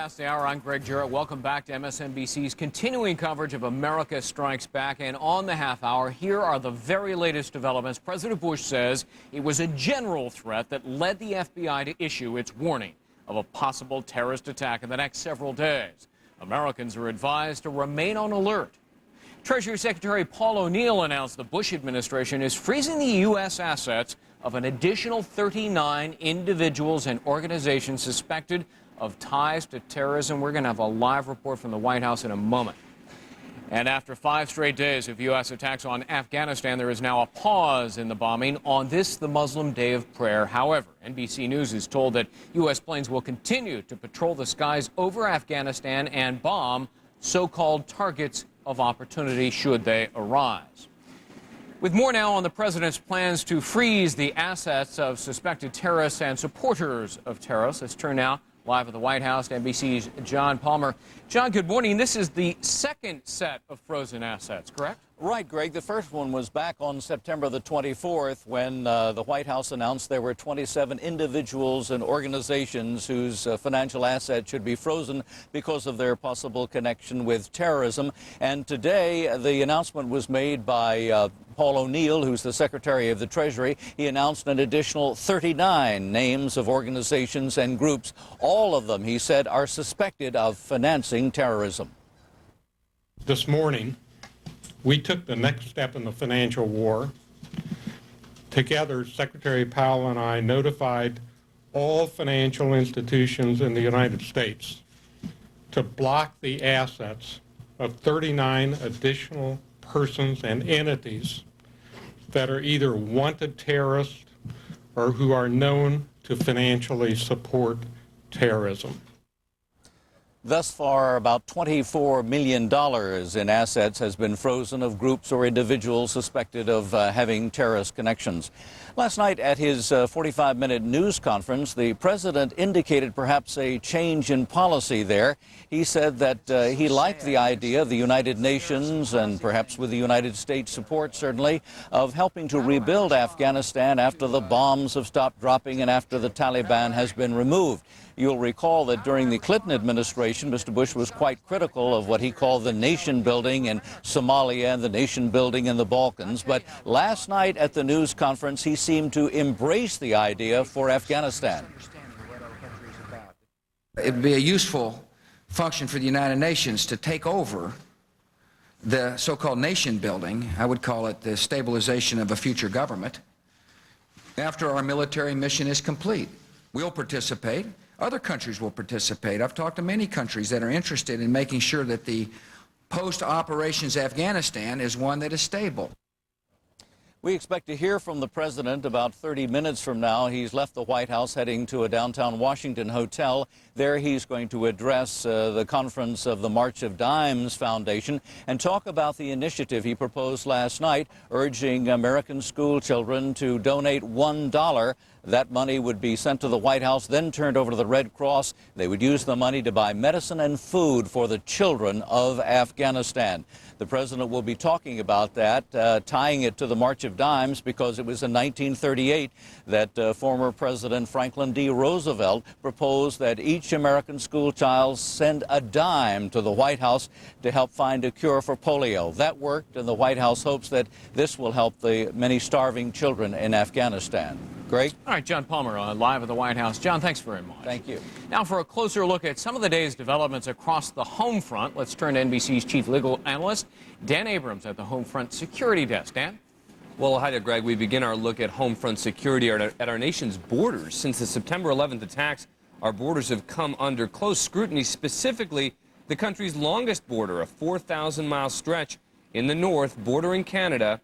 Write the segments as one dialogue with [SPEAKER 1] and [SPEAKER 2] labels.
[SPEAKER 1] past the hour. I'm Greg Jarrett. Welcome back to MSNBC's continuing coverage of America Strikes Back. And on the half hour, here are the very latest developments. President Bush says it was a general threat that led the FBI to issue its warning of a possible terrorist attack in the next several days. Americans are advised to remain on alert. Treasury Secretary Paul O'Neill announced the Bush administration is freezing the U.S. assets of an additional 39 individuals and organizations suspected of ties to terrorism. We're going to have a live report from the White House in a moment. And after 5 straight days of U.S. attacks on Afghanistan, there is now a pause in the bombing on this, the Muslim Day of Prayer. However, NBC News is told that U.S. planes will continue to patrol the skies over Afghanistan and bomb so-called targets of opportunity should they arise. With more now on the president's plans to freeze the assets of suspected terrorists and supporters of terrorists, let's turn now live at the White House to NBC's John Palmer. John, good morning. This is the second set of frozen assets, correct?
[SPEAKER 2] Right, Greg. The first one was back on September the 24th when the White House announced there were 27 individuals and organizations whose financial assets should be frozen because of their possible connection with terrorism. And today the announcement was made by Paul O'Neill, who's the Secretary of the Treasury. He announced an additional 39 names of organizations and groups. All of them, he said, are suspected of financing terrorism.
[SPEAKER 3] This morning, we took the next step in the financial war. Together, Secretary Powell and I notified all financial institutions in the United States to block the assets of 39 additional persons and entities that are either wanted terrorists or who are known to financially support terrorism.
[SPEAKER 2] Thus far, about $24 million in assets has been frozen of groups or individuals suspected of having terrorist connections. Last night at his 45-minute news conference, the president indicated perhaps a change in policy there. He said that he liked the idea of the United Nations, and perhaps with the United States support certainly, of helping to rebuild Afghanistan after the bombs have stopped dropping and after the Taliban has been removed. You'll recall that during the Clinton administration, Mr. Bush was quite critical of what he called the nation building in Somalia and the nation building in the Balkans. But last night at the news conference, he seemed to embrace the idea for Afghanistan.
[SPEAKER 4] It would be a useful function for the United Nations to take over the so-called nation building. I would call it the stabilization of a future government after our military mission is complete. We'll participate. Other countries will participate. I've talked to many countries that are interested in making sure that the post-operations Afghanistan is one that is stable.
[SPEAKER 2] We expect to hear from the president about 30 minutes from now. He's left the White House heading to a downtown Washington hotel. There he's going to address the conference of the March of Dimes Foundation and talk about the initiative he proposed last night, urging American school children to donate $1. That money would be sent to the White House, then turned over to the Red Cross. They would use the money to buy medicine and food for the children of Afghanistan. The president will be talking about that, tying it to the March of Dimes, because it was in 1938 that former President Franklin D. Roosevelt proposed that each American school child send a dime to the White House to help find a cure for polio. That worked, and the White House hopes that this will help the many starving children in Afghanistan. Greg?
[SPEAKER 1] All right, John Palmer live at the White House. John, thanks very much.
[SPEAKER 2] Thank you.
[SPEAKER 1] Now for a closer look at some of the day's developments across the home front, let's turn to NBC's chief legal analyst, Dan Abrams at the Home Front Security Desk. Dan?
[SPEAKER 5] Well, hi there, Greg. We begin our look at home front security at our nation's borders. Since the September 11th attacks, our borders have come under close scrutiny, specifically the country's longest border, a 4,000-mile stretch in the north bordering Canada.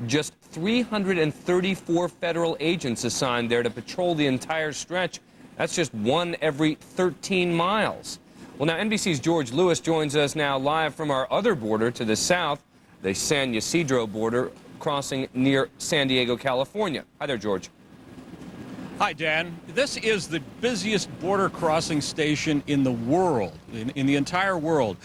[SPEAKER 5] Just 334 federal agents assigned there to patrol the entire stretch. That's just one every 13 miles. Well, now NBC's George Lewis joins us now live from our other border to the south, the San Ysidro border, crossing near San Diego, California. Hi there, George.
[SPEAKER 6] Hi, Dan. This is the busiest border crossing station in the world, in the entire world.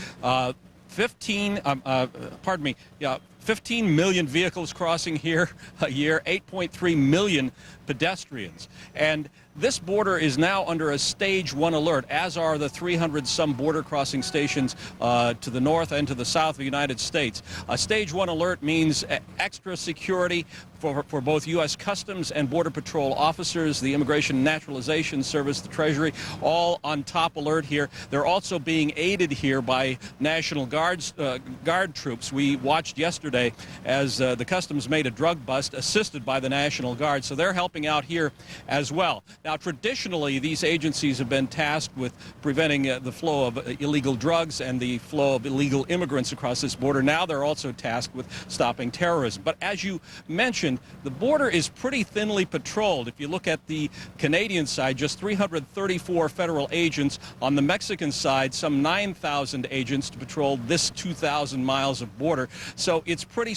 [SPEAKER 6] 15 million vehicles crossing here a year, 8.3 million pedestrians. And this border is now under a Stage 1 alert, as are the 300-some border crossing stations to the north and to the south of the United States. A Stage 1 alert means extra security for both U.S. Customs and Border Patrol officers, the Immigration and Naturalization Service, the Treasury, all on top alert here. They're also being aided here by National Guard troops. We watched yesterday as the Customs made a drug bust assisted by the National Guard, so they're helping out here as well. Now, traditionally, these agencies have been tasked with preventing the flow of illegal drugs and the flow of illegal immigrants across this border. Now they're also tasked with stopping terrorism. But as you mentioned, the border is pretty thinly patrolled. If you look at the Canadian side, just 334 federal agents. On the Mexican side, some 9,000 agents to patrol this 2,000 miles of border. So it's pretty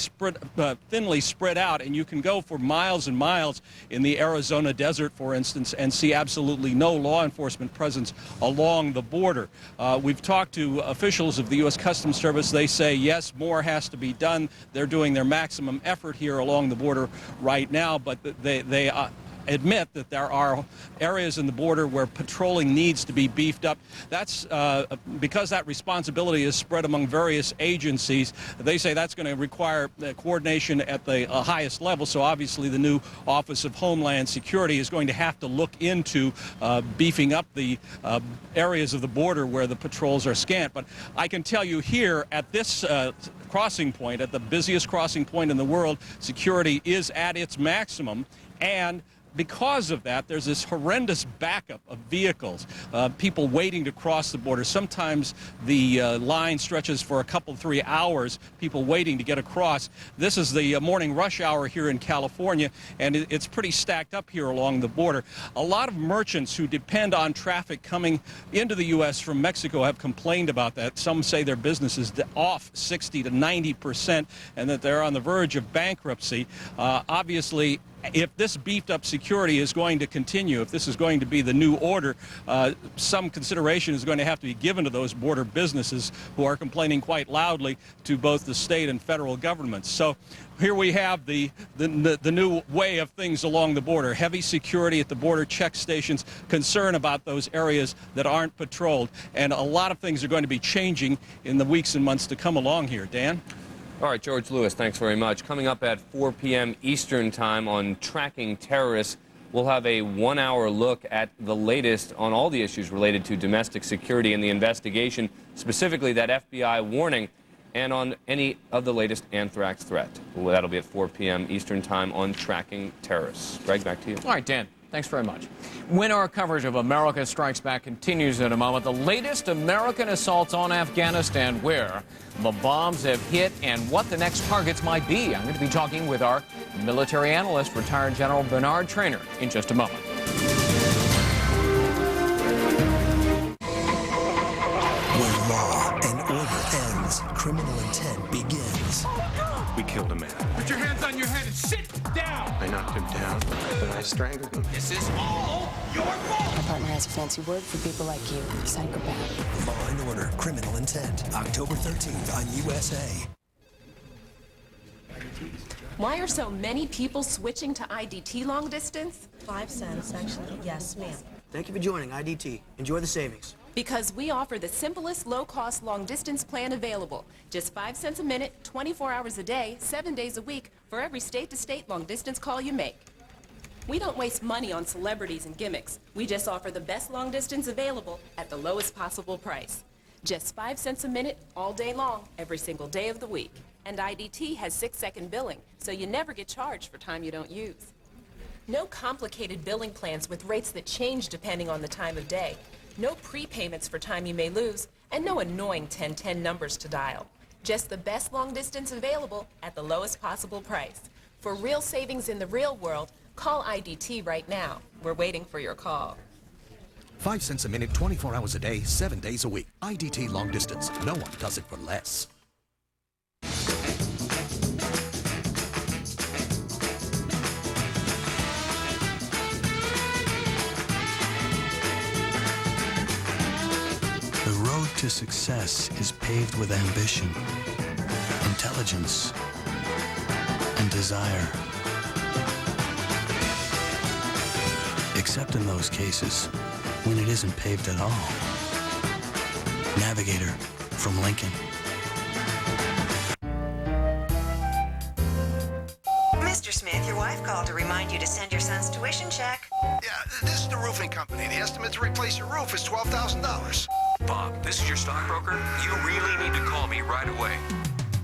[SPEAKER 6] thinly spread out, and you can go for miles and miles in the Arizona desert, for instance, and see absolutely no law enforcement presence along the border. We've talked to officials of the U.S. Customs Service. They say, yes, more has to be done. They're doing their maximum effort here along the border right now, but they admit that there are areas in the border where patrolling needs to be beefed up. That's because that responsibility is spread among various agencies. They say that's going to require coordination at the highest level, so obviously the new Office of Homeland Security is going to have to look into beefing up the areas of the border where the patrols are scant. But I can tell you here at this crossing point, at the busiest crossing point in the world, security is at its maximum, and because of that, there's this horrendous backup of vehicles, people waiting to cross the border. Sometimes the line stretches for a couple, 3 hours, people waiting to get across. This is the morning rush hour here in California, and it's pretty stacked up here along the border. A lot of merchants who depend on traffic coming into the U.S. from Mexico have complained about that. Some say their business is off 60 to 90%, and that they're on the verge of bankruptcy. Obviously, if this beefed up security is going to continue, if this is going to be the new order, some consideration is going to have to be given to those border businesses who are complaining quite loudly to both the state and federal governments. So here we have the new way of things along the border. Heavy security at the border check stations, concern about those areas that aren't patrolled, and a lot of things are going to be changing in the weeks and months to come along here. Dan?
[SPEAKER 5] All right, George Lewis, thanks very much. Coming up at 4 p.m. Eastern Time on Tracking Terrorists, we'll have a 1-hour look at the latest on all the issues related to domestic security and the investigation, specifically that FBI warning, and on any of the latest anthrax threat. Well, that'll be at 4 p.m. Eastern Time on Tracking Terrorists. Greg, back to you.
[SPEAKER 1] All right, Dan. Thanks very much. When our coverage of America Strikes Back continues in a moment, the latest American assaults on Afghanistan, where the bombs have hit and what the next targets might be. I'm going to be talking with our military analyst, retired General Bernard Traynor, in just a moment.
[SPEAKER 7] Where law and order ends, criminal intent begins.
[SPEAKER 8] We killed a man.
[SPEAKER 9] Put your hands on your head and sit down.
[SPEAKER 8] I knocked him down, but I strangled him.
[SPEAKER 9] This is all your fault.
[SPEAKER 10] My partner has a fancy word for people like you, psychopath.
[SPEAKER 7] Law and order, criminal intent. October 13th on USA.
[SPEAKER 11] Why are so many people switching to IDT long distance?
[SPEAKER 12] 5 cents, actually. Yes, ma'am. Thank you for joining IDT. Enjoy the savings.
[SPEAKER 11] Because we offer the simplest low-cost long-distance plan available. Just 5 cents a minute, 24 hours a day, 7 days a week, for every state-to-state long-distance call you make. We don't waste money on celebrities and gimmicks. We just offer the best long-distance available at the lowest possible price. Just 5 cents a minute, all day long, every single day of the week. And IDT has 6-second billing, so you never get charged for time you don't use. No complicated billing plans with rates that change depending on the time of day. No prepayments for time you may lose, and no annoying 1010 numbers to dial. Just the best long distance available at the lowest possible price. For real savings in the real world, call IDT right now. We're waiting for your call.
[SPEAKER 7] 5 cents a minute, 24 hours a day, 7 days a week. IDT long distance. No one does it for less. The road to success is paved with ambition, intelligence, and desire. Except in those cases when it isn't paved at all. Navigator from Lincoln.
[SPEAKER 13] Mr. Smith, your wife called to remind you to send your son's tuition check.
[SPEAKER 14] Yeah, this is the roofing company. The estimate to replace your roof is $12,000.
[SPEAKER 15] Bob, this is your stockbroker. You really need to call me right away.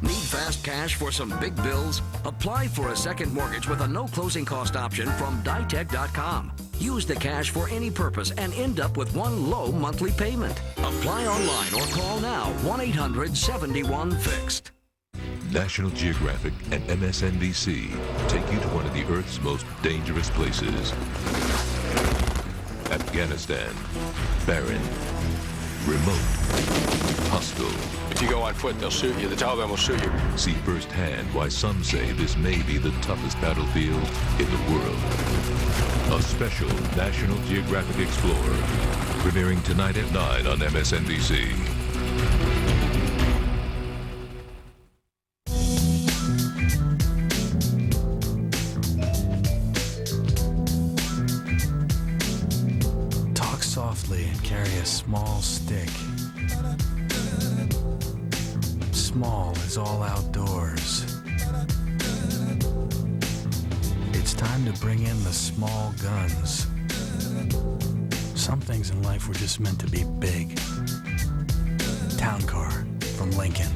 [SPEAKER 16] Need fast cash for some big bills? Apply for a second mortgage with a no closing cost option from ditech.com. Use the cash for any purpose and end up with one low monthly payment. Apply online or call now 1-800-71-FIXED.
[SPEAKER 17] National Geographic and MSNBC take you to one of the Earth's most dangerous places. Afghanistan. Barren. Remote. Hostile.
[SPEAKER 18] If you go on foot, they'll shoot you. The Taliban will shoot you.
[SPEAKER 17] See firsthand why some say this may be the toughest battlefield in the world. A special National Geographic Explorer, premiering tonight at 9 on MSNBC.
[SPEAKER 7] Talk softly and carry a small stick. Small is all outdoors. It's time to bring in the small guns. Some things in life were just meant to be big. Town car from Lincoln.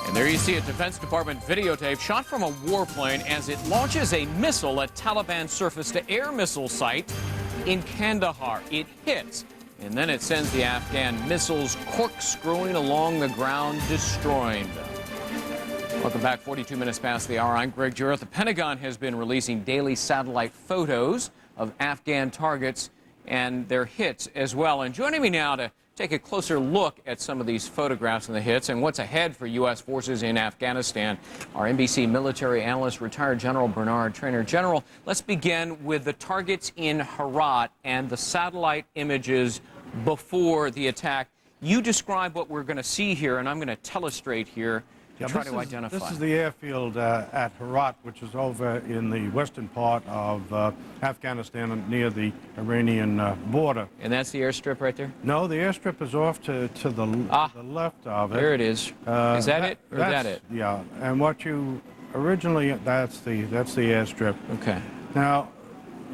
[SPEAKER 1] And there you see a Defense Department videotape shot from a warplane as it launches a missile at Taliban surface-to-air missile site in Kandahar. It hits, and then it sends the Afghan missiles corkscrewing along the ground, destroying them. Welcome back. 42 minutes past the hour. I'm Greg Jarrett. The Pentagon has been releasing daily satellite photos of Afghan targets and their hits as well. And joining me now to take a closer look at some of these photographs and the hits and what's ahead for U.S. forces in Afghanistan, our NBC military analyst, retired General Bernard Traynor. General, let's begin with the targets in Herat and the satellite images before the attack. You describe what we're going to see here, and I'm going to telestrate here to try to identify.
[SPEAKER 19] This is the airfield at Herat, which is over in the western part of Afghanistan near the Iranian border.
[SPEAKER 1] And that's the airstrip right there?
[SPEAKER 19] No, the airstrip is off to the left of it.
[SPEAKER 1] There it is. Is that it, or is that it?
[SPEAKER 19] Yeah, and what you originally, that's the airstrip.
[SPEAKER 1] Okay.
[SPEAKER 19] Now,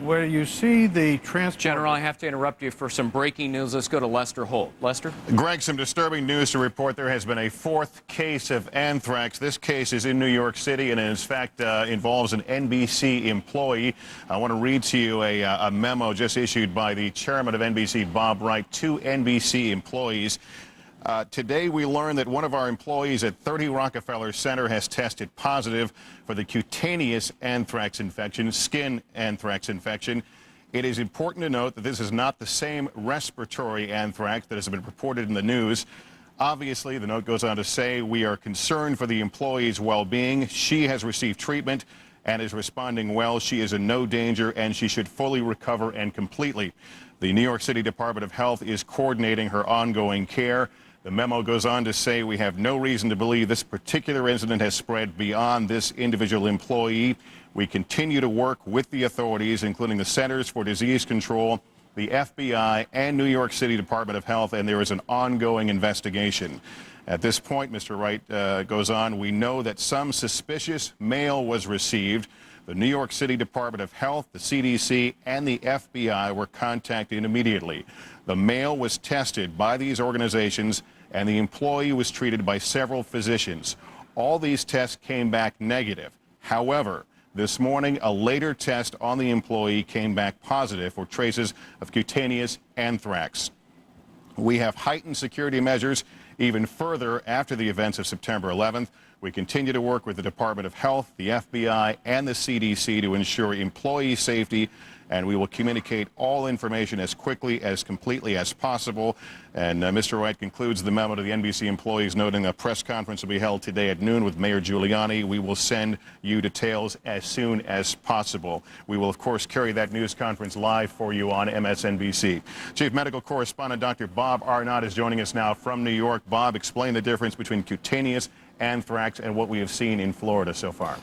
[SPEAKER 19] where you see the transport...
[SPEAKER 1] General, I have to interrupt you for some breaking news. Let's go to Lester Holt. Lester?
[SPEAKER 20] Greg, some disturbing news to report. There has been a fourth case of anthrax. This case is in New York City and, in fact, involves an NBC employee. I want to read to you a memo just issued by the chairman of NBC, Bob Wright, to NBC employees. Today, we learned that one of our employees at 30 Rockefeller Center has tested positive for the cutaneous anthrax infection, skin anthrax infection. It is important to note that this is not the same respiratory anthrax that has been reported in the news. Obviously, the note goes on to say, we are concerned for the employee's well-being. She has received treatment and is responding well. She is in no danger, and she should fully recover and completely. The New York City Department of Health is coordinating her ongoing care. The memo goes on to say we have no reason to believe this particular incident has spread beyond this individual employee. We continue to work with the authorities, including the Centers for Disease Control, the FBI, and New York City Department of Health, and there is an ongoing investigation. At this point, Mr. Wright goes on, we know that some suspicious mail was received. The New York City Department of Health, the CDC, and the FBI were contacted immediately. The mail was tested by these organizations, and the employee was treated by several physicians. All these tests came back negative. However, this morning, a later test on the employee came back positive for traces of cutaneous anthrax. We have heightened security measures even further after the events of September 11th. We continue to work with the Department of Health, the FBI, and the CDC to ensure employee safety and we will communicate all information as quickly, as completely as possible. And Mr. Wright concludes the memo to the NBC employees, noting a press conference will be held today at noon with Mayor Giuliani. We will send you details as soon as possible. We will, of course, carry that news conference live for you on MSNBC. Chief Medical Correspondent Dr. Bob Arnott is joining us now from New York. Bob, explain the difference between cutaneous anthrax and what we have seen in Florida so far.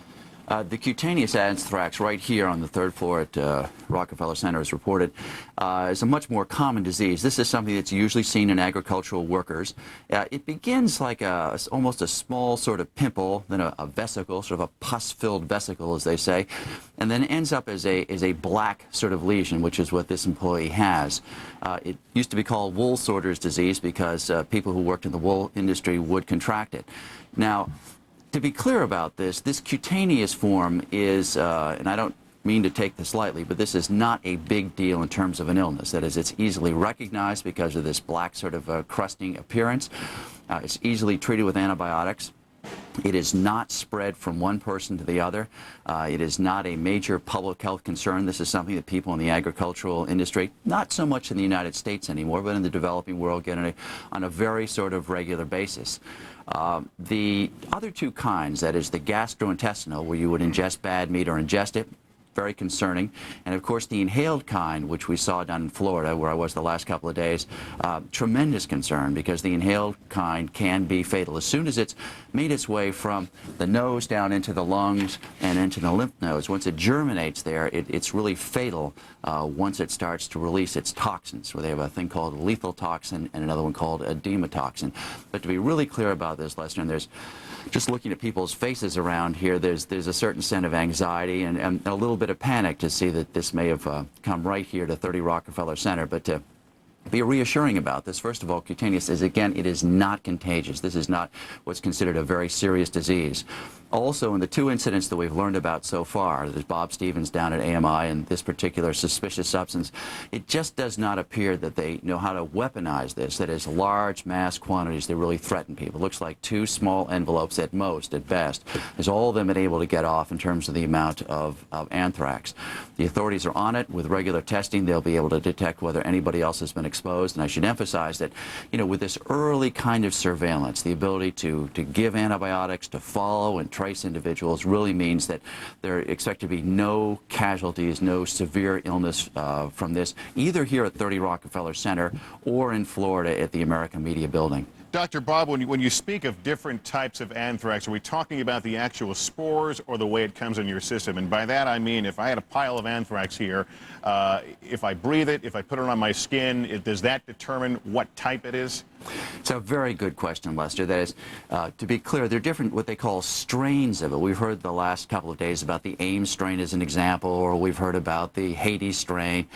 [SPEAKER 21] The cutaneous anthrax right here on the third floor at Rockefeller Center is reported is a much more common disease. This is something that's usually seen in agricultural workers. It begins like almost a small sort of pimple, then a vesicle, sort of a pus-filled vesicle, as they say, and then ends up as a black sort of lesion, which is what this employee has. It used to be called wool sorter's disease because people who worked in the wool industry would contract it. Now, to be clear about this cutaneous form is, and I don't mean to take this lightly, but this is not a big deal in terms of an illness. That is, it's easily recognized because of this black sort of crusting appearance. It's easily treated with antibiotics. It is not spread from one person to the other. It is not a major public health concern. This is something that people in the agricultural industry, not so much in the United States anymore, but in the developing world, get on a very sort of regular basis. The other two kinds, that is the gastrointestinal, where you would ingest bad meat or ingest it, very concerning. And of course the inhaled kind, which we saw down in Florida, where I was the last couple of days, tremendous concern, because the inhaled kind can be fatal. As soon as it's made its way from the nose down into the lungs and into the lymph nodes, once it germinates there, it's really fatal once it starts to release its toxins, where they have a thing called lethal toxin and another one called edema toxin. But to be really clear about this, Lester, and there's just looking at people's faces around here, there's a certain sense of anxiety and a little bit of panic to see that this may have come right here to 30 Rockefeller Center. But to be reassuring about this, first of all, cutaneous is, again, it is not contagious. This is not what's considered a very serious disease. Also, in the two incidents that we've learned about so far, there's Bob Stevens down at AMI and this particular suspicious substance, it just does not appear that they know how to weaponize this. That is, large mass quantities that really threaten people. It looks like two small envelopes at most, at best, is all of them been able to get off in terms of the amount of anthrax. The authorities are on it. With regular testing, they'll be able to detect whether anybody else has been exposed. And I should emphasize that, you know, with this early kind of surveillance, the ability to give antibiotics, to follow and trace individuals, really means that there expect to be no casualties, no severe illness from this, either here at 30 Rockefeller Center or in Florida at the American Media Building.
[SPEAKER 20] Dr. Bob, when you speak of different types of anthrax, are we talking about the actual spores or the way it comes in your system? And by that I mean, if I had a pile of anthrax here, if I breathe it, if I put it on my skin, does that determine what type it is?
[SPEAKER 21] It's a very good question, Lester. That is, to be clear, there are different, what they call strains of it. We've heard the last couple of days about the Ames strain as an example, or we've heard about the Haiti strain.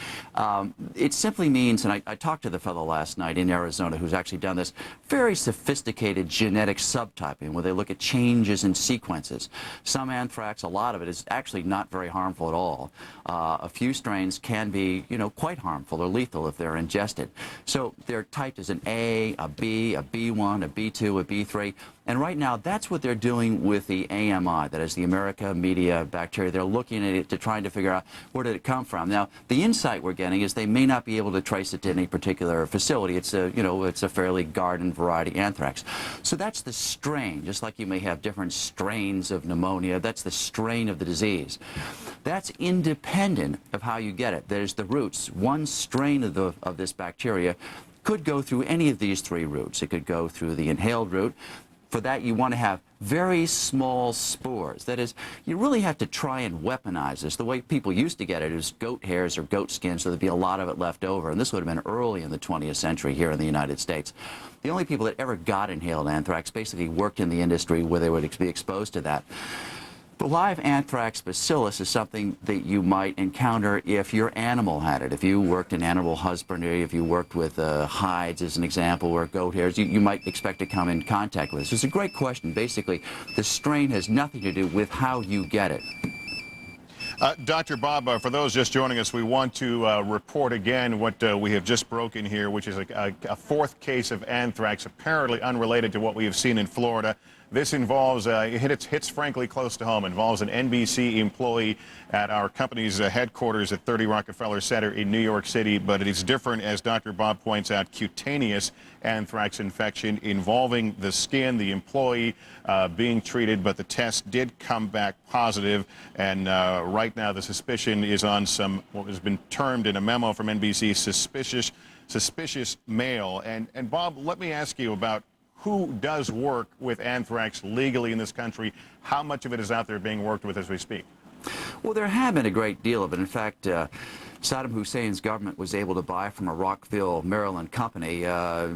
[SPEAKER 21] It simply means, and I talked to the fellow last night in Arizona who's actually done this, very sophisticated genetic subtyping, where they look at changes in sequences. Some anthrax, a lot of it, is actually not very harmful at all. A few strains can be, you know, quite harmful or lethal if they're ingested. So they're typed as an A, a B, a B1, a B2, a B3. And right now, that's what they're doing with the AMI, that is the America Media bacteria. They're looking at it to trying to figure out where did it come from. Now, the insight we're getting is they may not be able to trace it to any particular facility. It's a, you know, it's a fairly garden variety anthrax. So that's the strain, just like you may have different strains of pneumonia. That's the strain of the disease. That's independent of how you get it. There's the roots. One strain of this bacteria could go through any of these three routes. It could go through the inhaled route. For that, you want to have very small spores. That is, you really have to try and weaponize this. The way people used to get it is goat hairs or goat skin, so there'd be a lot of it left over. And this would have been early in the 20th century here in the United States. The only people that ever got inhaled anthrax basically worked in the industry where they would be exposed to that. The live anthrax bacillus is something that you might encounter if your animal had it. If you worked in animal husbandry, if you worked with hides, as an example, or goat hairs, you might expect to come in contact with this. It's a great question. Basically, the strain has nothing to do with how you get it.
[SPEAKER 20] Dr. Bob, for those just joining us, we want to report again what we have just broken here, which is a fourth case of anthrax, apparently unrelated to what we have seen in Florida. This involves, it hits frankly close to home, involves an NBC employee at our company's headquarters at 30 Rockefeller Center in New York City, but it is different, as Dr. Bob points out, cutaneous anthrax infection involving the skin, the employee being treated, but the test did come back positive, and right now the suspicion is on some, what has been termed in a memo from NBC, suspicious male. And Bob, let me ask you about who does work with anthrax legally in this country. How much of it is out there being worked with as we speak?
[SPEAKER 21] Well, there have been a great deal of it. In fact, Saddam Hussein's government was able to buy from a Rockville, Maryland company a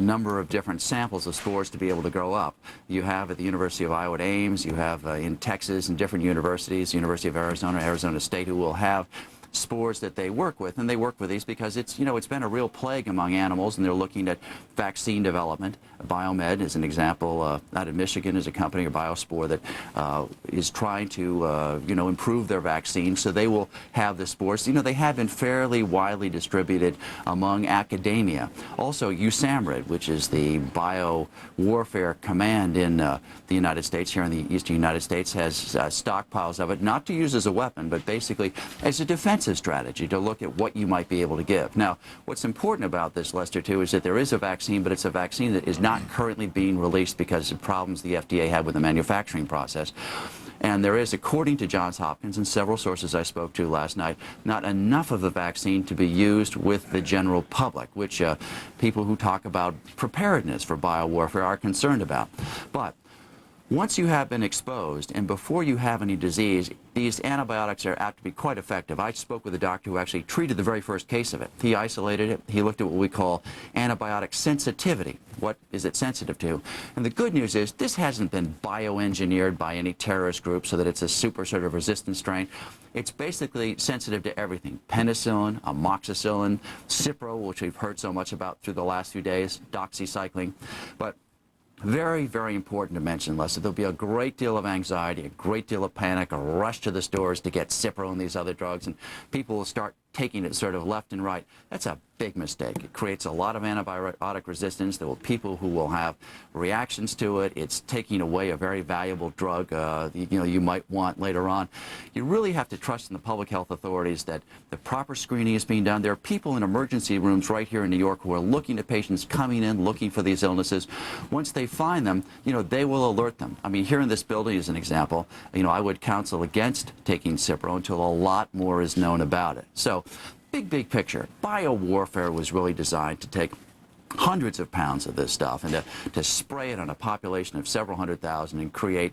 [SPEAKER 21] number of different samples of spores to be able to grow up. You have at the University of Iowa at Ames, you have in Texas and different universities, University of Arizona, Arizona State, who will have spores that they work with, and they work with these because it's been a real plague among animals, and they're looking at vaccine development. Biomed is an example out of Michigan, is a company, or Biospore, that is trying to improve their vaccine, so they will have the spores. They have been fairly widely distributed among academia. Also, USAMRIID, which is the bio-warfare command in the United States, here in the eastern United States, has stockpiles of it, not to use as a weapon, but basically as a defensive strategy to look at what you might be able to give. Now, what's important about this, Lester, too, is that there is a vaccine, but it's a vaccine that is not currently being released because of problems the FDA had with the manufacturing process. And there is, according to Johns Hopkins and several sources I spoke to last night, not enough of the vaccine to be used with the general public, which people who talk about preparedness for biowarfare are concerned about. But once you have been exposed and before you have any disease, these antibiotics are apt to be quite effective. I spoke with a doctor who actually treated the very first case of it. He isolated it. He looked at what we call antibiotic sensitivity. What is it sensitive to? And the good news is this hasn't been bioengineered by any terrorist group so that it's a super sort of resistant strain. It's basically sensitive to everything. Penicillin, amoxicillin, Cipro, which we've heard so much about through the last few days, doxycycline. But very, very important to mention, Lester, there'll be a great deal of anxiety, a great deal of panic, a rush to the stores to get Cipro and these other drugs, and people will start taking it sort of left and right. That's a big mistake. It creates a lot of antibiotic resistance. There will be people who will have reactions to it. It's taking away a very valuable drug you might want later on. You really have to trust in the public health authorities that the proper screening is being done. There are people in emergency rooms right here in New York who are looking at patients coming in looking for these illnesses. Once they find them, they will alert them. I mean, here in this building as an example, I would counsel against taking Cipro until a lot more is known about it. So, big picture, biowarfare was really designed to take hundreds of pounds of this stuff and to spray it on a population of several 100,000 and create,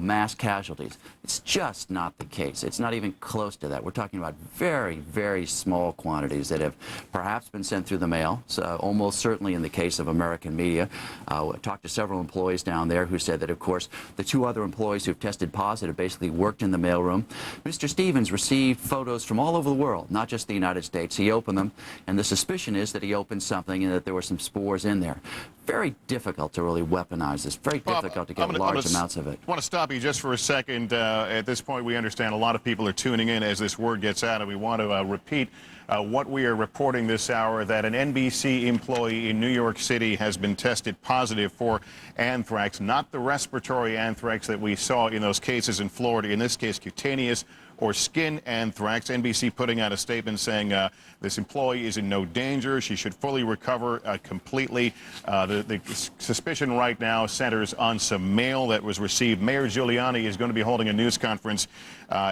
[SPEAKER 21] mass casualties. It's just not the case. It's not even close to that. We're talking about very, very small quantities that have perhaps been sent through the mail, so almost certainly in the case of American media. I talked to several employees down there who said that, of course, the two other employees who've tested positive basically worked in the mailroom. Mr. Stevens received photos from all over the world, not just the United States. He opened them, and the suspicion is that he opened something and that there were some spores in there. Very difficult to really weaponize this. Very difficult to get large amounts of it.
[SPEAKER 20] I want to stop you just for a second. At this point, we understand a lot of people are tuning in as this word gets out, and we want to repeat what we are reporting this hour, that an NBC employee in New York City has been tested positive for anthrax, not the respiratory anthrax that we saw in those cases in Florida, in this case cutaneous or skin anthrax. NBC putting out a statement saying this employee is in no danger. She should fully recover completely. The suspicion right now centers on some mail that was received. Mayor Giuliani is going to be holding a news conference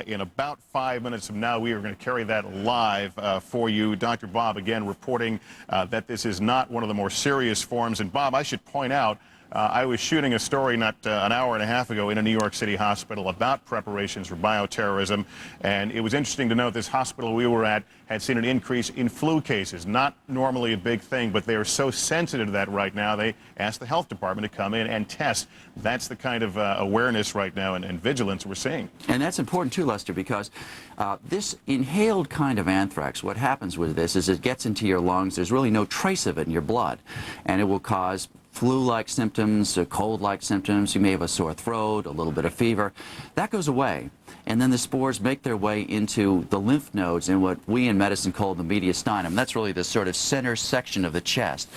[SPEAKER 20] in about 5 minutes from now. We are going to carry that live for you. Dr. Bob, again, reporting that this is not one of the more serious forms. And Bob, I should point out, I was shooting a story not an hour and a half ago in a New York City hospital about preparations for bioterrorism, and it was interesting to note this hospital we were at had seen an increase in flu cases. Not normally a big thing, but they are so sensitive to that right now, they asked the health department to come in and test. That's the kind of awareness right now and vigilance we're seeing.
[SPEAKER 21] And that's important too, Lester, because this inhaled kind of anthrax, what happens with this is it gets into your lungs. There's really no trace of it in your blood, and it will cause flu-like symptoms, cold-like symptoms. You may have a sore throat, a little bit of fever. That goes away. And then the spores make their way into the lymph nodes in what we in medicine call the mediastinum. That's really the sort of center section of the chest.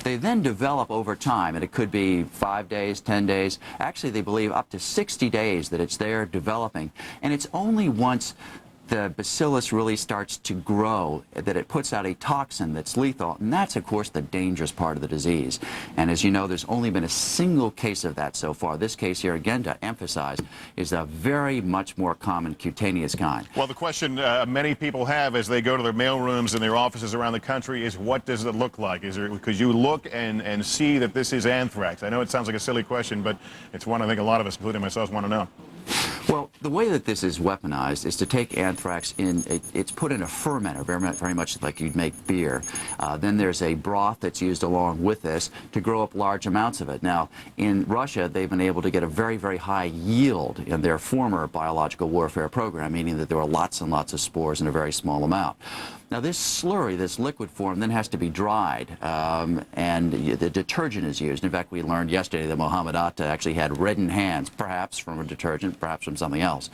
[SPEAKER 21] They then develop over time, and it could be 5 days, 10 days. Actually, they believe up to 60 days that it's there developing. And it's only once the bacillus really starts to grow that it puts out a toxin that's lethal, and that's, of course, the dangerous part of the disease. And as you know, there's only been a single case of that so far. This case here, again, to emphasize, is a very much more common cutaneous kind.
[SPEAKER 20] Well, the question many people have as they go to their mailrooms and their offices around the country is, what does it look like? Is there, because you look and see that this is anthrax. I know it sounds like a silly question, but it's one I think a lot of us, including myself, want to know.
[SPEAKER 21] Well, the way that this is weaponized is to take anthrax in, it's put in a fermenter, very much like you'd make beer. Then there's a broth that's used along with this to grow up large amounts of it. Now, in Russia, they've been able to get a very, very high yield in their former biological warfare program, meaning that there were lots and lots of spores in a very small amount. Now, this slurry, this liquid form, then has to be dried, and the detergent is used. In fact, we learned yesterday that Mohammed Atta actually had reddened hands, perhaps from a detergent, perhaps from something else.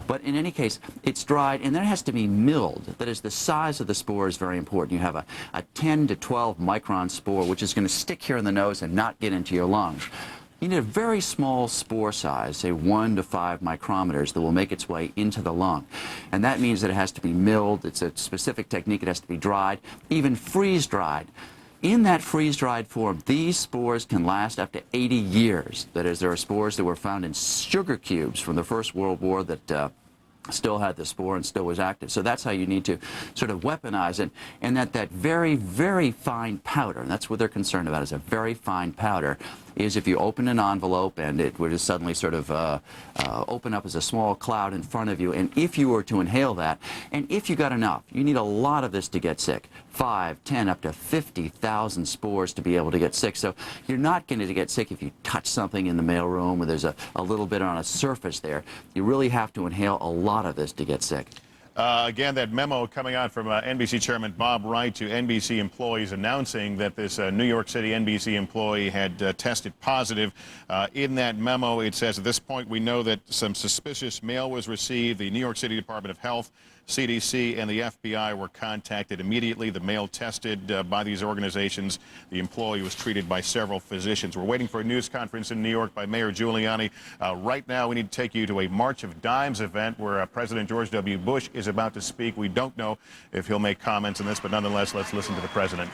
[SPEAKER 21] But in any case, it's dried, and then it has to be milled. That is, the size of the spore is very important. You have a 10 to 12 micron spore, which is going to stick here in the nose and not get into your lungs. You need a very small spore size, say 1 to 5 micrometers, that will make its way into the lung. And that means that it has to be milled. It's a specific technique. It has to be dried, even freeze-dried. In that freeze-dried form, these spores can last up to 80 years. That is, there are spores that were found in sugar cubes from the First World War that still had the spore and still was active. So that's how you need to sort of weaponize it. And that very, very fine powder, and that's what they're concerned about, is a very fine powder, is if you open an envelope and it would just suddenly sort of open up as a small cloud in front of you, and if you were to inhale that, and if you got enough, you need a lot of this to get sick. 5, 10, up to 50,000 spores to be able to get sick. So you're not going to get sick if you touch something in the mailroom or there's a little bit on a surface there. You really have to inhale a lot of this to get sick.
[SPEAKER 20] Again, that memo coming out from NBC Chairman Bob Wright to NBC employees announcing that this New York City NBC employee had tested positive. In that memo, it says, at this point, we know that some suspicious mail was received. The New York City Department of Health, CDC, and the FBI were contacted immediately. The mail tested by these organizations. The employee was treated by several physicians. We're waiting for a news conference in New York by Mayor Giuliani. Right now, we need to take you to a March of Dimes event where President George W. Bush is about to speak. We don't know if he'll make comments on this, but nonetheless, let's listen to the president.